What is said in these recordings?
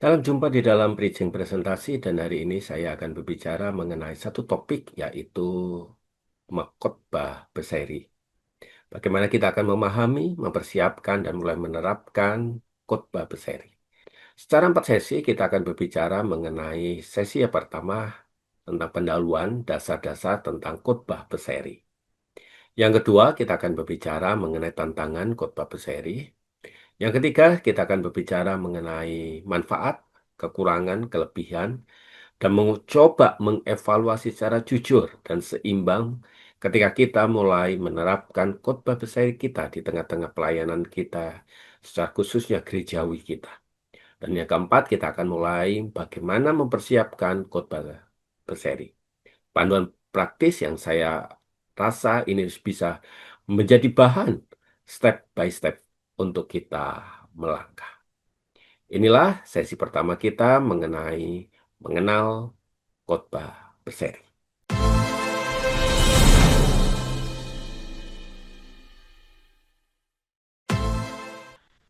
Dalam jumpa di dalam bridging presentasi dan hari ini saya akan berbicara mengenai satu topik yaitu khotbah berseri. Bagaimana kita akan memahami, mempersiapkan, dan mulai menerapkan khotbah berseri. Secara 4 sesi kita akan berbicara mengenai sesi yang pertama tentang pendahuluan dasar-dasar tentang khotbah berseri. Yang kedua kita akan berbicara mengenai tantangan khotbah berseri. Yang ketiga kita akan berbicara mengenai manfaat, kekurangan, kelebihan, dan mencoba mengevaluasi secara jujur dan seimbang ketika kita mulai menerapkan khotbah besar kita di tengah-tengah pelayanan kita, secara khususnya gerejawi kita. Dan yang keempat, kita akan mulai bagaimana mempersiapkan khotbah berseri. Panduan praktis yang saya rasa ini bisa menjadi bahan step by step untuk kita melangkah. Inilah sesi pertama kita mengenai mengenal khotbah berseri.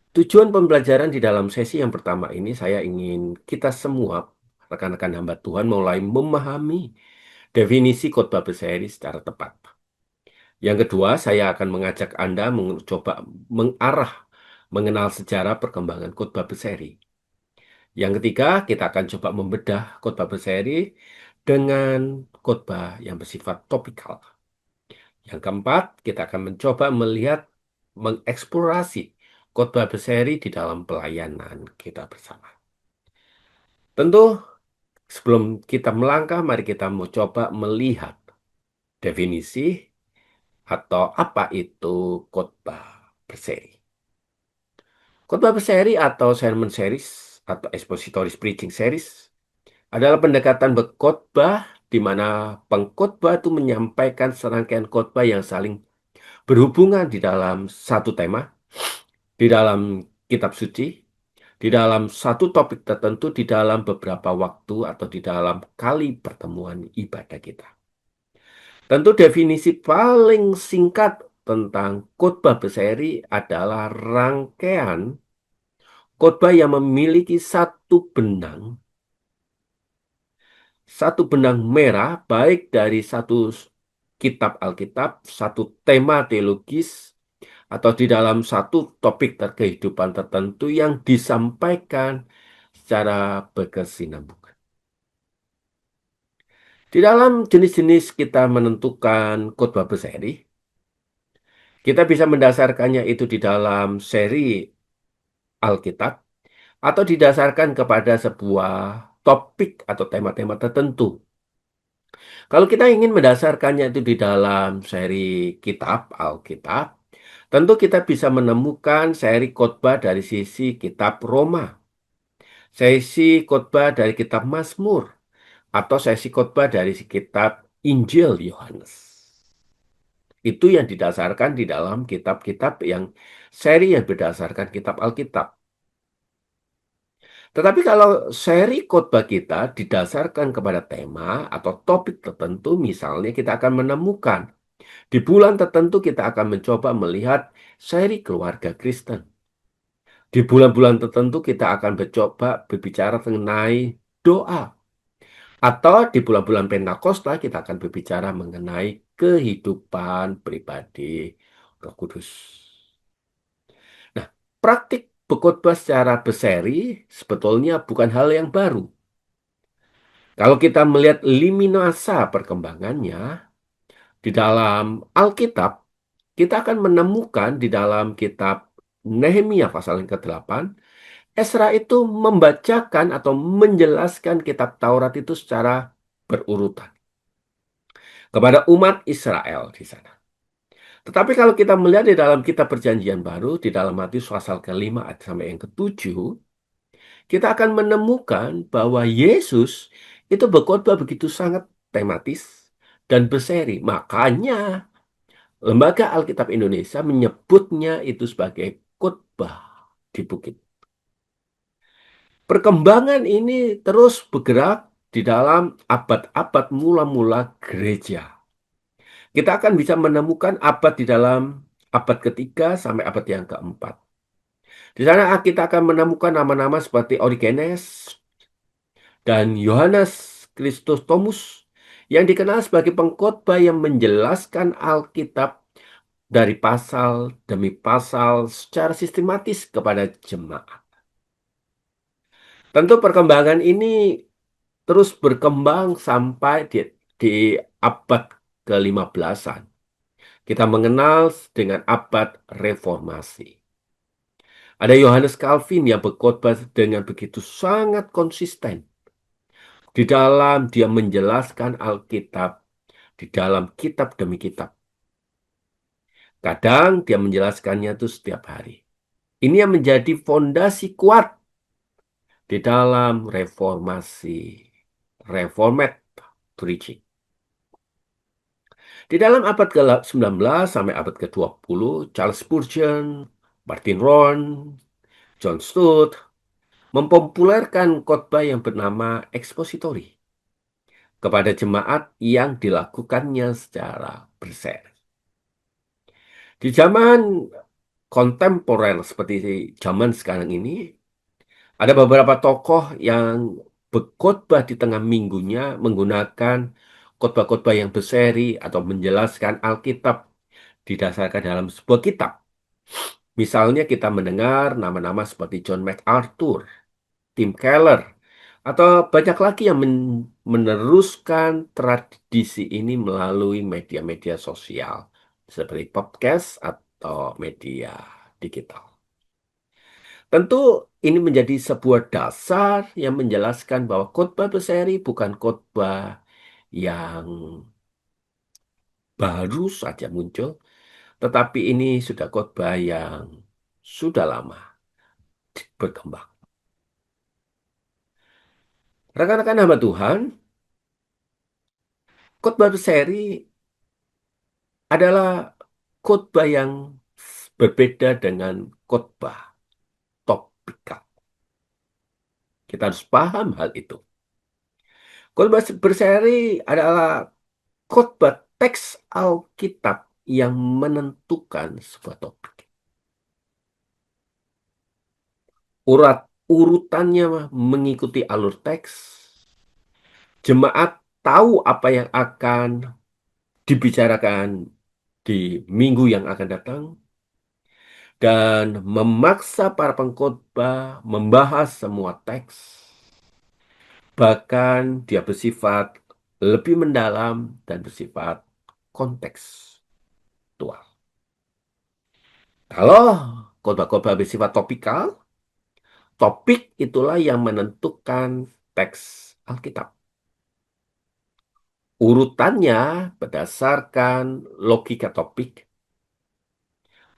Tujuan pembelajaran di dalam sesi yang pertama ini saya ingin kita semua, rekan-rekan hamba Tuhan, mulai memahami definisi khotbah berseri secara tepat. Yang kedua, saya akan mengajak Anda mencoba mengarah mengenal sejarah perkembangan khotbah berseri. Yang ketiga, kita akan coba membedah khotbah berseri dengan khotbah yang bersifat topikal. Yang keempat, kita akan mencoba melihat, mengeksplorasi khotbah berseri di dalam pelayanan kita bersama. Tentu, sebelum kita melangkah, mari kita mau coba melihat definisi atau apa itu khotbah berseri. Khotbah berseri atau sermon series atau expository preaching series adalah pendekatan berkhotbah di mana pengkhotbah itu menyampaikan serangkaian khotbah yang saling berhubungan di dalam satu tema, di dalam kitab suci, di dalam satu topik tertentu, di dalam beberapa waktu, atau di dalam kali pertemuan ibadah kita. Tentu definisi paling singkat tentang khotbah berseri adalah rangkaian khotbah yang memiliki satu benang merah, baik dari satu kitab Alkitab, satu tema teologis, atau di dalam satu topik kehidupan tertentu yang disampaikan secara berkesinambungan. Di dalam jenis-jenis kita menentukan khotbah berseri, kita bisa mendasarkannya itu di dalam seri Alkitab atau didasarkan kepada sebuah topik atau tema-tema tertentu. Kalau kita ingin mendasarkannya itu di dalam seri kitab Alkitab, tentu kita bisa menemukan seri khotbah dari sisi kitab Roma, sesi khotbah dari kitab Mazmur, atau sesi khotbah dari kitab Injil Yohanes. Itu yang didasarkan di dalam kitab-kitab yang seri yang berdasarkan kitab Alkitab. Tetapi kalau seri khotbah kita didasarkan kepada tema atau topik tertentu, misalnya kita akan menemukan di bulan tertentu kita akan mencoba melihat seri keluarga Kristen. Di bulan-bulan tertentu kita akan mencoba berbicara mengenai doa. Atau di bulan-bulan Pentakosta kita akan berbicara mengenai kehidupan pribadi Roh Kudus. Nah, praktik berkhotbah secara berseri sebetulnya bukan hal yang baru. Kalau kita melihat lini masa perkembangannya di dalam Alkitab, kita akan menemukan di dalam kitab Nehemia pasal yang ke-8, Esra itu membacakan atau menjelaskan kitab Taurat itu secara berurutan kepada umat Israel di sana. Tetapi kalau kita melihat di dalam kitab Perjanjian Baru, di dalam Matius pasal ke-5 sampai yang ke-7, kita akan menemukan bahwa Yesus itu berkhotbah begitu sangat tematis dan berseri. Makanya Lembaga Alkitab Indonesia menyebutnya itu sebagai khotbah di bukit. Perkembangan ini terus bergerak di dalam abad-abad mula-mula gereja. Kita akan bisa menemukan abad di dalam abad ketiga sampai abad yang keempat. Di sana kita akan menemukan nama-nama seperti Origenes dan Yohanes Chrysostomus yang dikenal sebagai pengkhotbah yang menjelaskan Alkitab dari pasal demi pasal secara sistematis kepada jemaat. Tentu perkembangan ini terus berkembang sampai di abad ke-15-an. Kita mengenal dengan abad reformasi. Ada Yohanes Calvin yang berkhotbah dengan begitu sangat konsisten di dalam dia menjelaskan Alkitab di dalam kitab demi kitab. Kadang dia menjelaskannya itu setiap hari. Ini yang menjadi fondasi kuat di dalam reformasi, reformed preaching. Di dalam abad ke-19 sampai abad ke-20, Charles Spurgeon, Martin Rowan, John Stott mempopulerkan khotbah yang bernama ekspositori kepada jemaat yang dilakukannya secara berseri. Di zaman kontemporer seperti zaman sekarang ini, ada beberapa tokoh yang berkhotbah di tengah minggunya menggunakan khotbah-khotbah yang berseri atau menjelaskan Alkitab didasarkan dalam sebuah kitab. Misalnya kita mendengar nama-nama seperti John MacArthur, Tim Keller, atau banyak lagi yang meneruskan tradisi ini melalui media-media sosial seperti podcast atau media digital. Tentu ini menjadi sebuah dasar yang menjelaskan bahwa khotbah berseri bukan khotbah yang baru saja muncul, tetapi ini sudah khotbah yang sudah lama berkembang. Rekan-rekan hamba Tuhan, khotbah berseri adalah khotbah yang berbeda dengan khotbah topikal. Kita harus paham hal itu. Khotbah berseri adalah khotbah teks Alkitab yang menentukan sebuah topik. Urutannya mengikuti alur teks. Jemaat tahu apa yang akan dibicarakan di minggu yang akan datang dan memaksa para pengkhotbah membahas semua teks. Bahkan dia bersifat lebih mendalam dan bersifat kontekstual. Kalau khotbah-khotbah bersifat topikal, topik itulah yang menentukan teks Alkitab. Urutannya berdasarkan logika topik,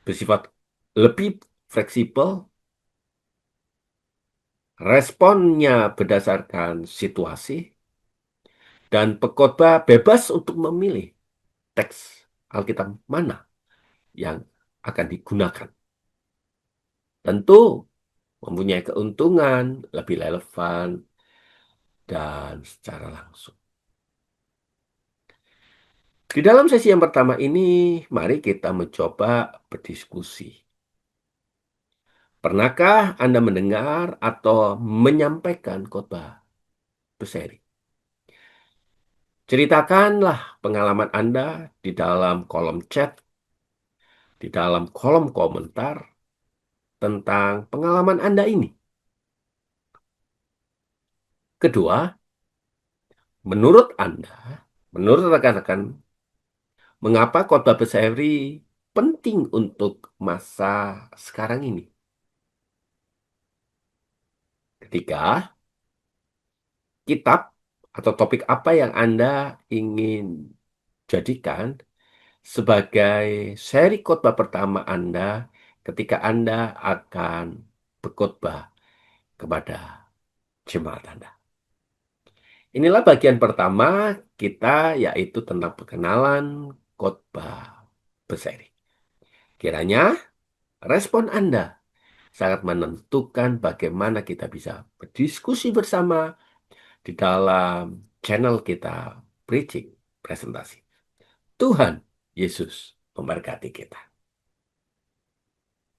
bersifat lebih fleksibel, responnya berdasarkan situasi, dan pengkhotbah bebas untuk memilih teks Alkitab mana yang akan digunakan. Tentu mempunyai keuntungan lebih relevan dan secara langsung. Di dalam sesi yang pertama ini, mari kita mencoba berdiskusi. Pernahkah Anda mendengar atau menyampaikan khotbah berseri? Ceritakanlah pengalaman Anda di dalam kolom chat, di dalam kolom komentar tentang pengalaman Anda ini. Kedua, menurut Anda, menurut rekan-rekan, mengapa khotbah berseri penting untuk masa sekarang ini? Ketiga, kitab atau topik apa yang Anda ingin jadikan sebagai seri khotbah pertama Anda ketika Anda akan berkhotbah kepada jemaat Anda. Inilah bagian pertama kita, yaitu tentang perkenalan khotbah berseri. Kiranya respon Anda sangat menentukan bagaimana kita bisa berdiskusi bersama di dalam channel kita, Preaching Presentasi. Tuhan Yesus memberkati kita.